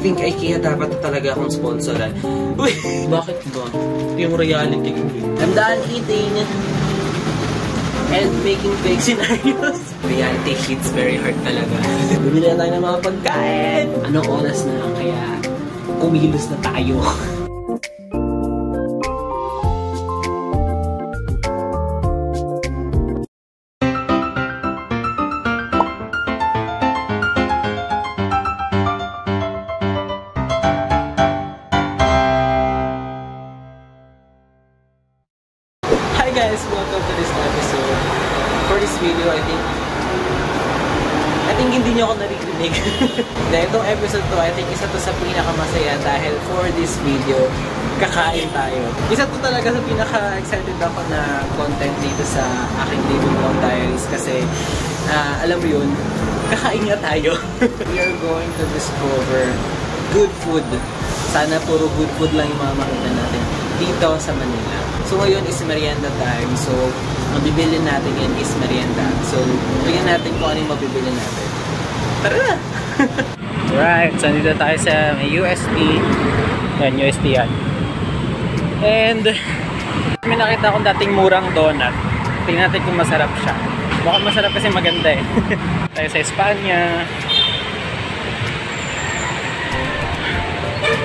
think IKEA dapat na talaga akong sponsoran. Uy! Bakit ba? Yung reality ko. I'm done eating and making fake scenarios. Reality hits very hard talaga. Bumili na tayo ng mga pagkain. Anong oras na? Kaya kumilos na tayo. Guys, welcome to this episode. For this video, I think hindi niyo ako naririnig. Dahil itong episode to, I think isa to sa pinakamasaya dahil for this video, kakain tayo. Isa to talaga sa pinaka-excited ako na content dito sa aking Living Vlog Diaries kasi alam mo yun, kakain nga tayo. We are going to discover good food. Sana puro good food lang yung mga makita natin dito sa Manila. So ngayon is merienda time. So ang bibili natin yan is merienda. So bigyan natin kung ano yung mabibili natin. Tara na! Right, so dito tayo sa may UST. Yan, UST yan. And may nakita akong dating murang donut. Tingnan natin kung masarap siya. Mukhang masarap kasi maganda eh. Tayo sa Espanya.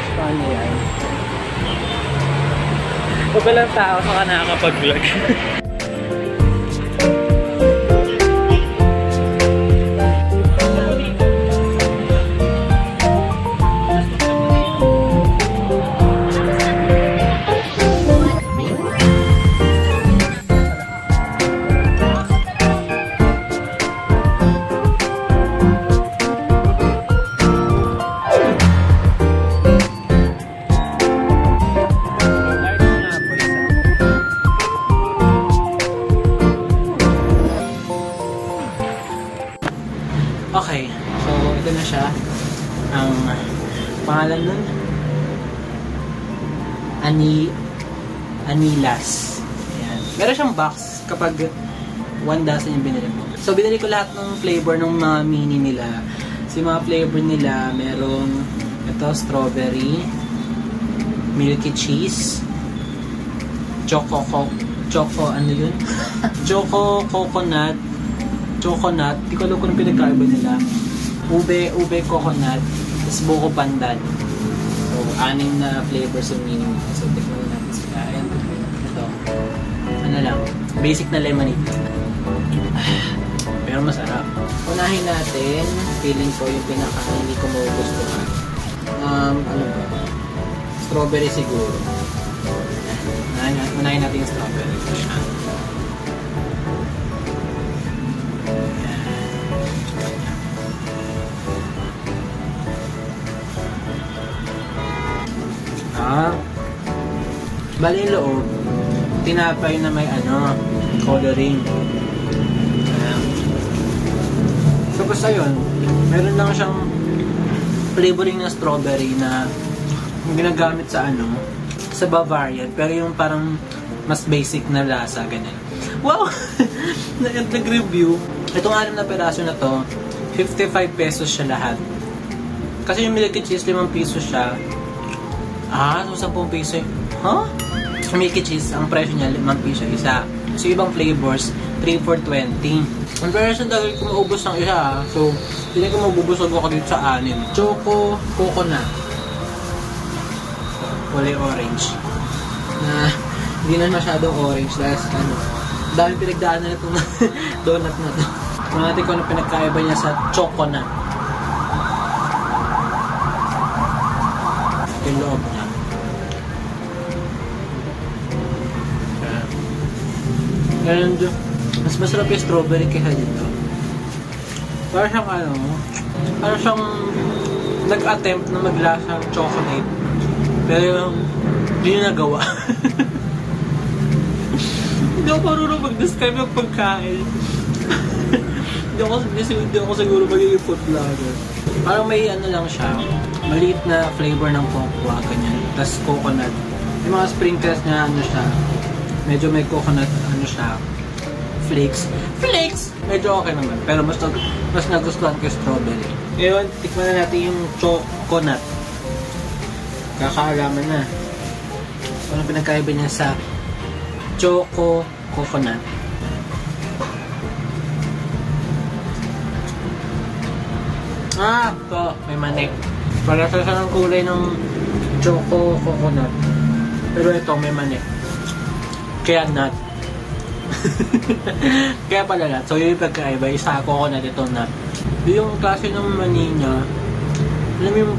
Espanya yan. Pag walang tao, saka nakakapag-vlog. Okay, so ito na siya. Ang pangalan nun, Anilas. Ayan. Meron siyang box kapag 1 dozen yung binili mo. So binili ko lahat ng flavor ng mga mini nila. So yung mga flavor nila, merong ito, strawberry, milky cheese, choco ano yun? Choco coconut, di ko alam kung pinagkaiba nila. Ube coconut, tapos buko pandan. So, 6 na flavors yung mini. So, tikman natin sila. Ayan, ito. Ano lang, basic na lemonade. Pero masarap. Unahin natin, feeling ko yung pinaka hindi ko magugustuhan. Ano ba? Strawberry siguro. Unahin natin yung strawberry. Ito siya. Bali yung loob, tinapay na may coloring. So basta yun, meron lang siyang flavoring ng strawberry na ginagamit sa sa Bavarian, pero yung parang mas basic na lasa, ganyan. Wow! Nag-review. Itong 6 na peraso na to, 55 pesos siya lahat. Kasi yung milky cheese, 5 pesos siya. So 10 peso. Huh? Milky cheese, ang presyo niya 5 piso isa. So ibang flavors, 3 for 20. Ang presyo dahil kung maubos ng isa, so hindi ko mabubusog ako dito sa 6. Choco coconut. Kulay orange. Na hindi na masyadong orange dahil dahil pinagdaanan na itong donut na to. Tingnan natin kung ano pinagkaiba niya sa choconut. Yung loob niya. And mas masarap yung strawberry kaysa dito. Para siyang nag-attempt na maglasang chocolate. Pero hindi nyo nagawa. Hindi ako marunong mag-describe ng pagkain. Hindi ako siguro magiging food vlogger. Parang may lang siya, maliit na flavor ng cocoa, ganyan. Tapos coconut. Yung mga sprinkles niya, siya, medyo may coconut, siya, flakes. Medyo okay naman. Pero mas nagustuhan ko yung strawberry. Ngayon, tikman na natin yung choconut. kakaalaman na. Ano pinagkaiba niya sa choco coconut? Ito. May manik. Para sa ng kulay ng choco coconut. Pero ito may manik. Kaya nut. Kaya pala nut. So yung pagkaiba, isa coconut, ito nut. Yung klase ng mani niya, alam mo yung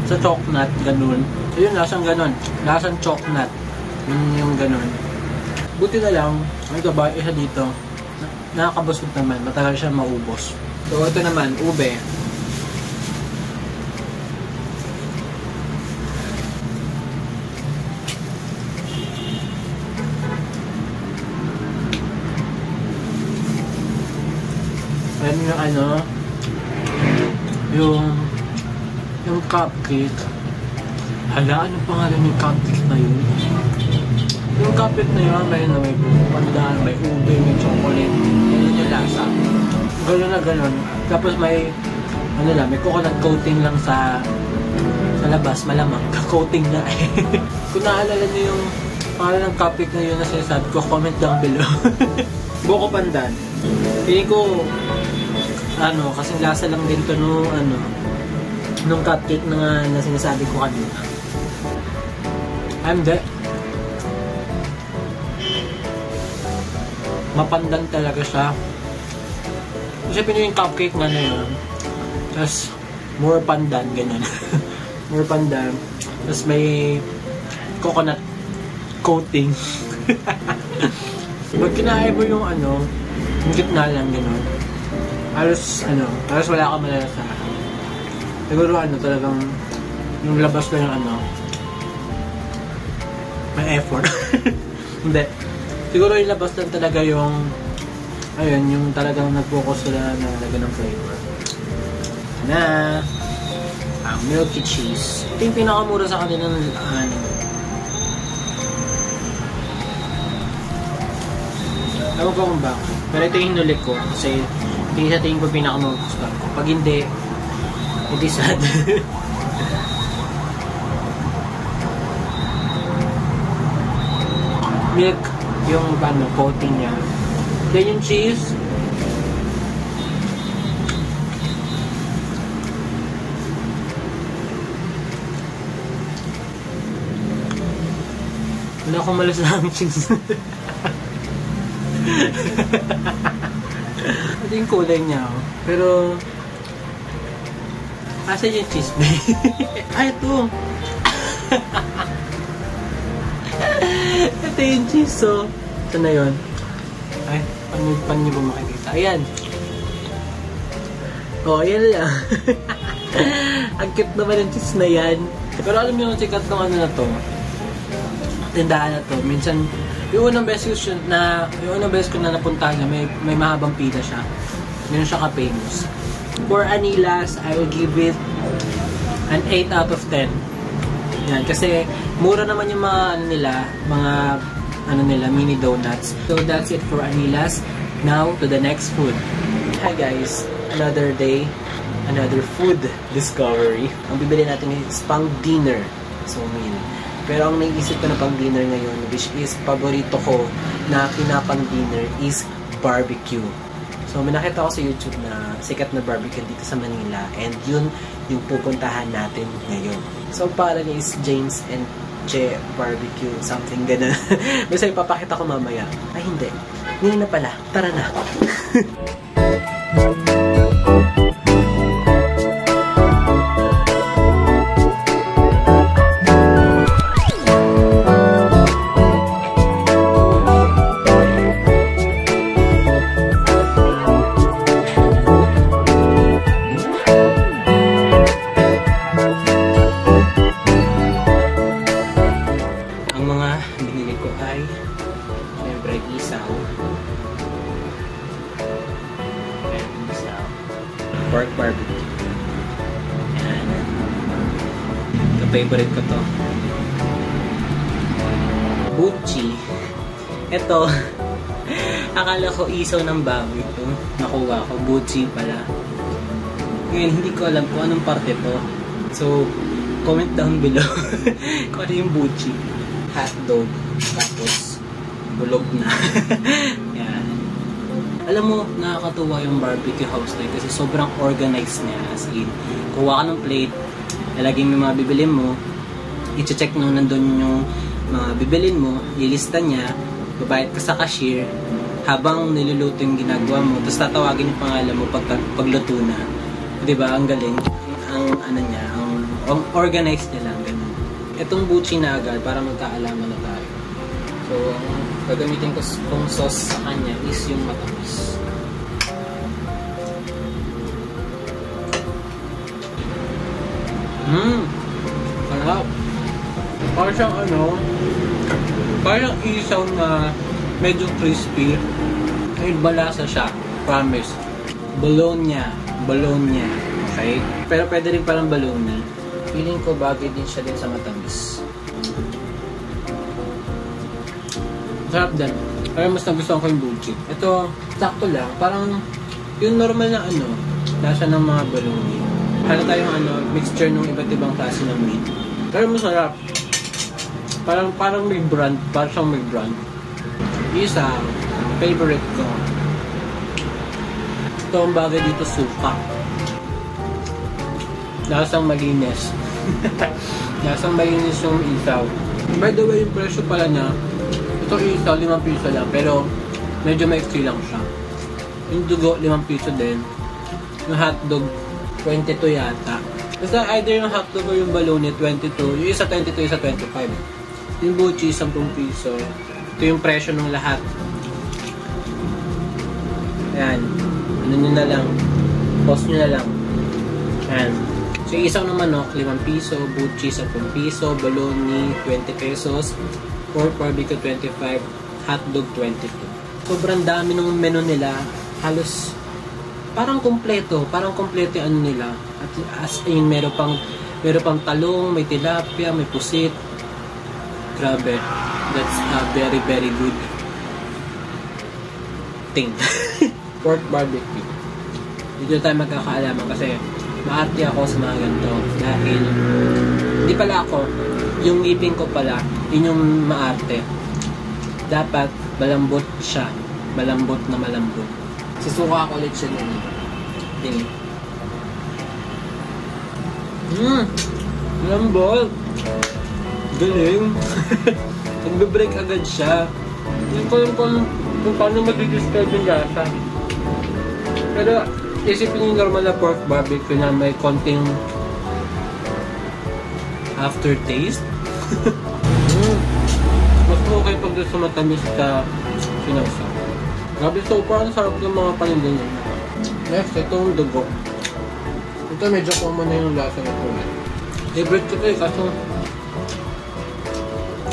sa chocolate, ganun. Ayun, lasang ganun. Lasang chocolate. Yung ganun. Buti na lang, may kaba, isa dito. Nakakabusog naman. Matagal siya maubos. So, ito naman, ube. Ayan yung ano, yung cupcake. Hala, anong pangalan yung cupcake na yun? Yung cupcake na yun, may pandan, may ube, may chocolate. Yan yung lasa. Gano'n na gano'n. Tapos may, ano lang, may coconut coating lang sa labas, malamang. Coating na eh. Kung naalala niyo yung pangalan ng cupcake na yun na sinasabi ko, comment down below. Buko pandan. Piling ko, kasing lasa lang din to nung cupcake na sinasabi ko kanina. Mapandan talaga siya. Kasi yung cupcake nga na yun. Tapos, more pandan, ganyan. More pandan. Tapos may coconut coating. Pag kinain mo yung yung gitna lang, gano'n. Halos wala ka malalasahan. Siguro talagang yung labas na yung may effort. Hindi. Siguro yung labas lang talaga yung yung talagang nag-focus sila na lagyan ng flavor. Na ang milky cheese. Ito yung pinakamura sa kanila ng ewan ko kung bakit. Pero ito yung hinulit ko kasi sa tingin ko pinakamagustuhan ko. Pag hindi, hindi sad. Milk, yung coating niya. Then yung cheese. Wala akong malas na ang cheese. Ito yung kulay niya. Pero asa yung cheese ba? Ay, ito. Ito yung cheese. So, ito na yun. Ay, paano nyo ba makikita? Ayan. Ayan lang. Ang cute naman yung cheese na yan. Pero alam nyo, sikat ng na to. Tindahan na to. Minsan, yung unang beses ko na napuntahan niya, may mahabang pila siya. Ganun siya ka-famous. For Anilas, I will give it an 8 out of 10. Yan, kasi mura naman yung mga mini donuts. So that's it for Anilas. Now to the next food. Hi guys, another day, another food discovery. Ang bibili natin is pang dinner. So pero ang naisip ko na pang dinner ngayon, which is paborito ko na pinapang dinner, is barbecue. So may nakita ko sa YouTube na sikat na barbecue dito sa Manila, and yun yung pupuntahan natin ngayon. So pangalan niya is James and Che Barbecue, something ganun. Basta ipapakita ko mamaya. Ay hindi, hindi na pala. Tara na. Pork barbecue. Yan. Ito, favorite ko to. Buchi. Ito, akala ko isaw ng baboy ito. Nakuha ko. Buchi pala. Ngayon, hindi ko alam kung anong parte to. So, Comment down below kung ano yung buchi. Hotdog. Tapos, bulog na. Yan. Alam mo, nakakatuwa yung barbecue house na kasi sobrang organized niya. As in, kuha ka ng plate, lalagay mo yung mga bibilin mo, i-check nung nandun yung mga bibilin mo, ilista niya, babayad ka sa cashier, habang niluluto yung ginagawa mo, tapos tatawagin yung pangalan mo pagluto na. Diba? Ang galing. Ang ano niya, ang organized niya lang. Ganun. Itong buchi na agad, para magkaalaman na tayo. So, ang gagamitin ko kung sauce sa kanya is yung matamis. Sarap. Parang siyang parang isaw na medyo crispy. Ay, balasa siya. Promise. Bologna. Okay? Pero pwede rin parang bologna. Feeling ko bagay din siya din sa matamis. Sarap din. Pero mas nagustuhan ko yung buchi. Ito, sakto lang. Parang yung normal na lasa ng mga bologna. Hala tayong mixture ng iba't ibang klase ng meat. Pero masarap. Parang may brand. Parang siyang may brand. Isa, favorite ko. Ito ang bagay dito, suka. Lasang malinis. Lasang malinis yung isaw. By the way, yung presyo pala niya, ito isaw, 5 piso lang. Pero, medyo maiksi lang siya. Yung dugo, 5 piso din. Yung hotdog, 22 yata. Basta either yung hotdog o yung bologna, 22. Yung isa 22, isa 25. Yung buchi, 10 piso. Ito yung presyo ng lahat. Ayan. Ano nyo na lang. Post nyo na lang. Ayan. So, isaw ng manok, 5 piso. Buchi, 10 piso. Bologna, 20 pesos. Pork barbecue, 25. Hotdog, 22. Sobrang dami ng menu nila. Halos, parang kompleto. Parang kompleto yung nila. At as in, meron pang talong, may tilapia, may pusit. Grabe. That's a very, very good thing. Pork barbecue. Dito tayo magkakaalaman kasi maarte ako sa mga ganito. Dahil, hindi pala ako. Yung ngipin ko pala, yun yung maarte. Dapat, malambot siya. Malambot na malambot. Susuka ako ulit siya nun. Tingin. Malambot. Galing. Nagbe-break agad siya. Hindi ko alam kung paano mag-describe yung lasa. Pero, isipin yung normal na pork barbecue na may konting aftertaste. Mas okay pag doon sa matamis ka sinawsaw. Grabe, so parang sarap ng mga paninda niya. Next, itong dugo. Ito medyo common na yung lasa na ito. Favorite ko ito kaso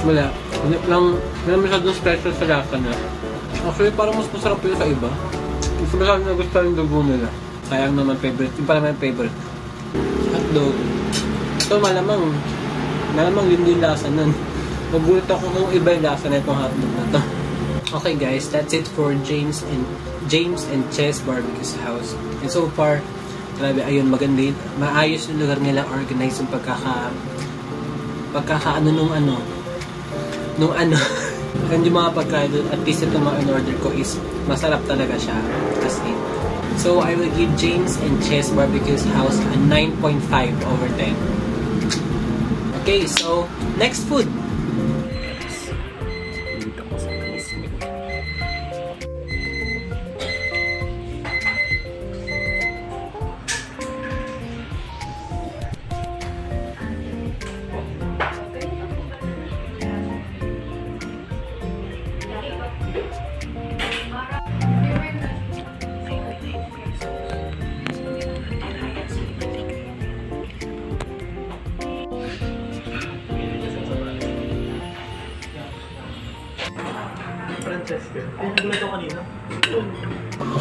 wala masyadong special sa lasa na. Actually, parang mas masarap yun sa iba. Mas masyadong nagustuhan yung dugo nila. Sayang naman favorite. Yung pala may favorite. Hotdog. Ito malamang yun yung lasa nun. Magulat ako kung iba yung lasa na itong hotdog na to. Okay guys, that's it for James and Chess Barbecue's house. And so far, grabe, ayun, maganda yun. Maayos yung lugar nila, organized yung pagkakaano nung and yung mga pagkain, at least ito mga in-order ko is masarap talaga siya. As in. So, I will give James and Chess Barbecue's house a 9.5 over 10. Okay, so, next food.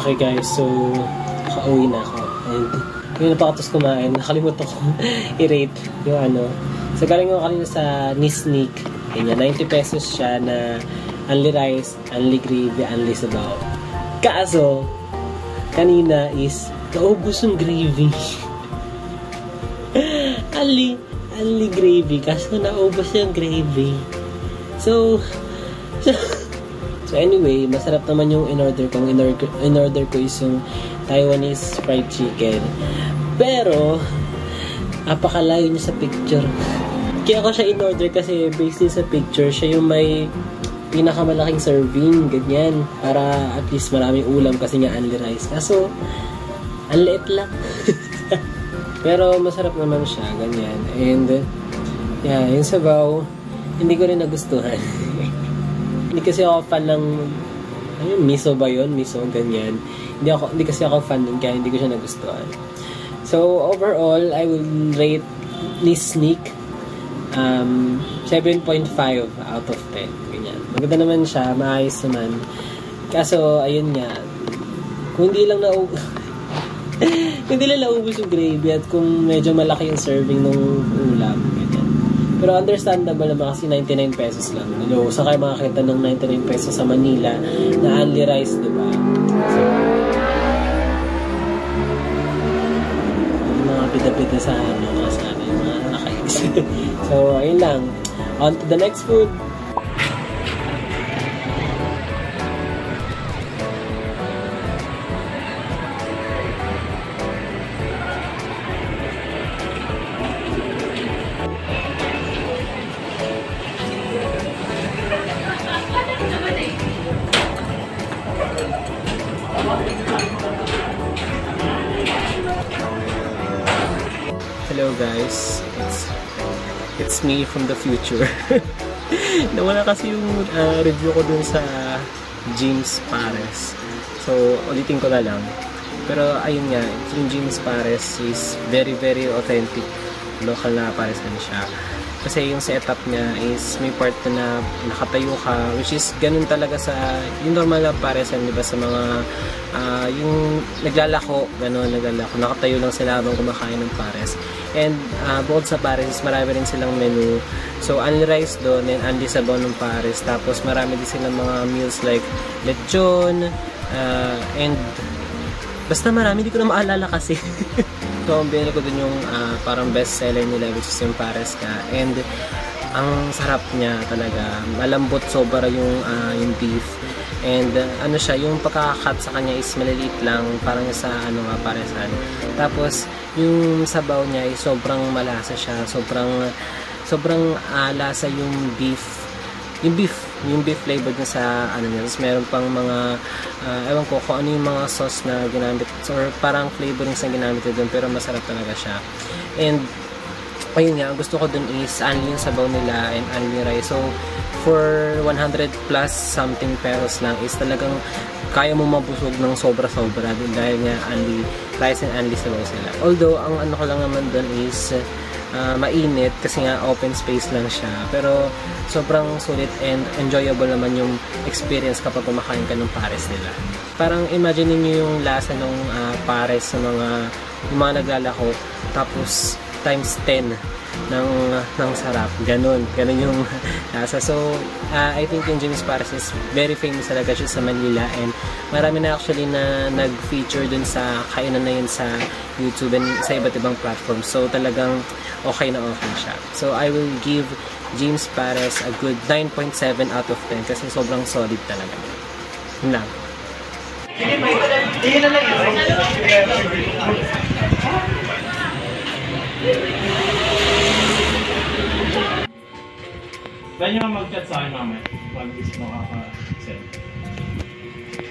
Okay guys, so nakauwi na ako and yung napakatos kumain, nakalimutan ko i-rate yung so galing ko kanina sa Nisnik, ganyan, 90 pesos siya na only rice, only gravy, only sabaw. Kaso kanina is naubos yung gravy. only gravy. Kaso naubos yung gravy. So anyway, masarap naman yung in-order ko. In-order ko is yung Taiwanese fried chicken. Pero, apakalayo niya sa picture. Kaya ako siya in-order kasi based din sa picture, siya yung may pinakamalaking serving, ganyan. Para at least maraming ulam kasi nga only rice. Kaso, ang liit lang. Pero masarap naman siya, ganyan. And, yeah, yung sabaw, hindi ko rin nagustuhan. Hindi kasi ako fan ng miso ba yun? Miso, ganyan. Hindi kasi ako fan nun, kaya hindi ko siya nagustuhan. So, overall, I will rate this sneak 7.5 out of 10. Ganyan. Maganda naman siya, maayos naman. Kaso, ayun nga, kung hindi lang naubos yung gravy at kung medyo malaki yung serving ng ulam, ganyan. Pero understandable naman kasi 99 pesos lang. Ano, saan kayo makakita ng 99 pesos sa Manila na only rice, diba? So, yung mga pita-pita sa kasana, yung mga nakais. So, ayun lang. On to the next food. Hello guys, it's me from the future. Nawala kasi yung review ko dun sa James Pares. So, ulitin ko na lang. Pero ayun nga, yung James Pares is very very authentic. Local na Pares na siya. Kasi yung setup niya is may part na nakatayo ka, which is ganun talaga sa yung normal na paresan, di ba, sa mga yung naglalako, ganun, nakatayo lang sila habang kumakain ng pares. And bukod sa pares, marami rin silang menu. So, only rice doon and only sabaw ng pares. Tapos marami din silang mga meals like lechon, and basta marami, di ko na maalala kasi. So, ang binili ko dun yung parang best seller nila, which is yung pares ka. And ang sarap niya talaga. Malambot sobra yung beef. And ano siya, yung pagkakakat sa kanya is maliliit lang, parang sa paresan. Tapos yung sabaw niya ay sobrang malasa siya, sobrang lasa yung beef. Yung beef flavor niya sa niya. Tapos meron pang mga ewan ko kung ano yung mga sauce na ginamit or parang flavorings na ginamit doon, pero masarap talaga siya. And ayun nga, gusto ko dun is only yung sabaw nila and only rice. So for 100 plus something pesos lang is talagang kaya mo mabusog ng sobra-sobra dun dahil nga only rice and only sabaw sila. Although ang ano ko lang naman dun is mainit kasi nga open space lang siya, pero sobrang sulit and enjoyable naman yung experience kapag kumakain ka ng pares nila. Parang imagine niyo yung lasa ng pares sa mga naglalako, tapos times 10 ng sarap. Ganun yung lasa. So, I think yung James Pares is very famous talaga siya sa Manila, and marami na actually na nag-feature dun sa kainan na yun sa YouTube and sa iba't ibang platform. So, talagang okay na okay siya. So, I will give James Pares a good 9.7 out of 10 kasi sobrang solid talaga. Yun lang. Kaya nyo nga mag-chat sa akin namin pag gusto makaka-send.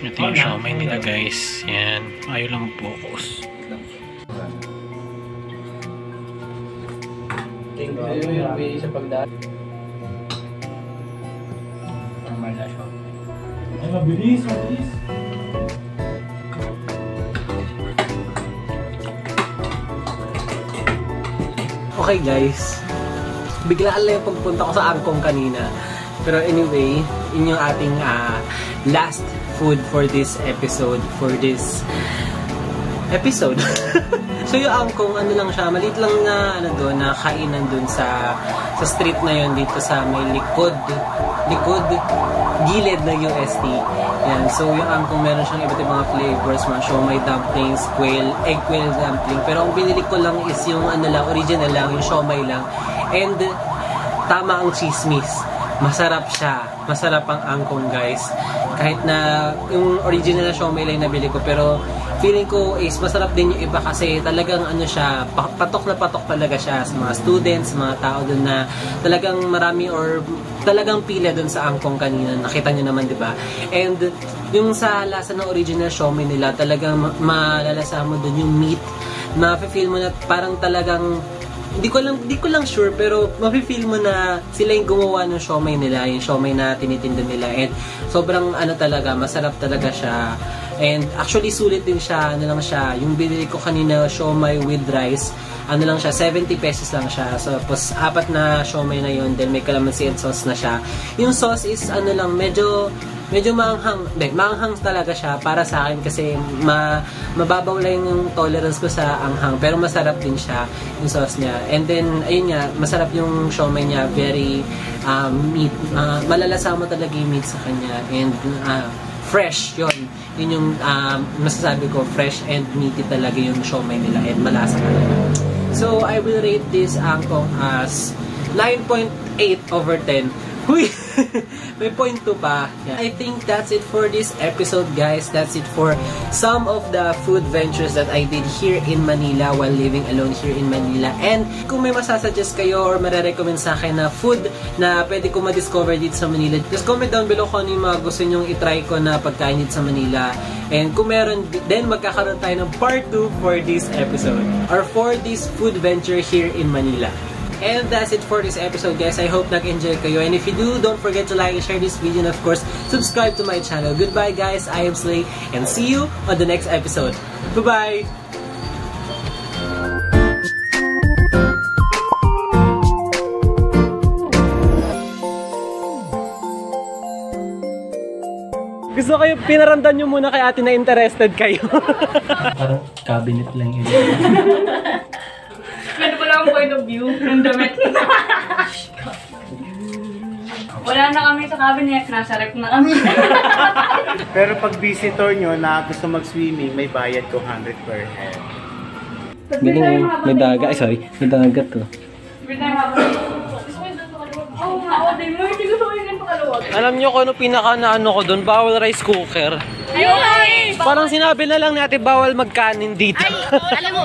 Ito yung siomay nila guys. Yan. Ayaw lang focus. Thank you yung way sa pagdaan. Normal na siya. Ay, mabilis. Okay guys, biglaan lang yung pagpunta ko sa Angkong kanina. Pero anyway, yun yung ating last food for this episode. So yung Angkong, ano lang siya, maliit lang na doon, na kainan doon sa street na yun dito sa may gilid na UST. Yan. So yung Angkong meron siyang iba't ibang flavors, mga siomai dumplings, egg quail dumpling. Pero ang binili ko lang is yung original lang, yung siomai lang. And tama ang chismis. Masarap siya. Masarap ang angkong, guys. Kahit na yung original na siomai lang nabili ko, pero feeling ko is masarap din yung iba kasi talagang ano siya, patok na patok talaga siya sa mga students, sa mga tao dun na talagang marami or talagang pila dun sa angkong kanina. Nakita nyo naman, di ba? And yung sa lasa ng original siomai nila, talagang malalasahan mo dun yung meat. Ma-feel mo na parang talagang Hindi ko lang sure, pero mafe-feel mo na sila yung gumawa ng siomai nila, yung siomai na tinitinda nila. And sobrang ano talaga, masarap talaga siya. And actually sulit din siya, ano lang siya, yung binili ko kanina siomai with rice, ano lang siya, 70 pesos lang siya. So, tapos 4 na siomai na yun, then may calamansi and sauce na siya. Yung sauce is ano lang, medyo maanghang. Maanghang talaga siya para sa akin kasi mababaw lang yung tolerance ko sa anghang. Pero masarap din siya, yung sauce niya. And then, ayun nga, masarap yung siomai niya. Very meat. Malalasa mo talaga yung meat sa kanya. And fresh, yun. Yun yung masasabi ko, fresh and meaty talaga yung siomai nila. And malasa talaga. So, I will rate this angkong as 9.8 over 10. Huy! May point 2 pa. Yeah. I think that's it for this episode, guys. That's it for some of the food ventures that I did here in Manila while living alone here in Manila. And kung may masasuggest kayo or marirecommend sa akin na food na pwede ko ma-discover dito sa Manila, just comment down below kung ano yung mga gusto nyong itry ko na pagkain dito sa Manila. And kung meron, then magkakaroon tayo ng part 2 for this episode or for this food venture here in Manila. And that's it for this episode, guys. I hope nag-enjoy kayo. And if you do, don't forget to like and share this video. And of course, subscribe to my channel. Goodbye, guys. I am Slay. And see you on the next episode. Bye-bye! Gusto kayo, pinaramdam nyo muna kay ate na interested kayo. Parang cabinet lang yun. Ano pala ang point of view ng damit? Wala na kami sa cabinet, nasa rep na kami. Pero pag visitor nyo na gusto mag-swimming, may bayad 200 per head. May dagat. Ay, sorry. May dagat to. Alam nyo kung ano pinaka na ano ko doon? Bawal rice cooker. Ayun! Parang sinabi na lang natin bawal magkanin dito. Alam mo,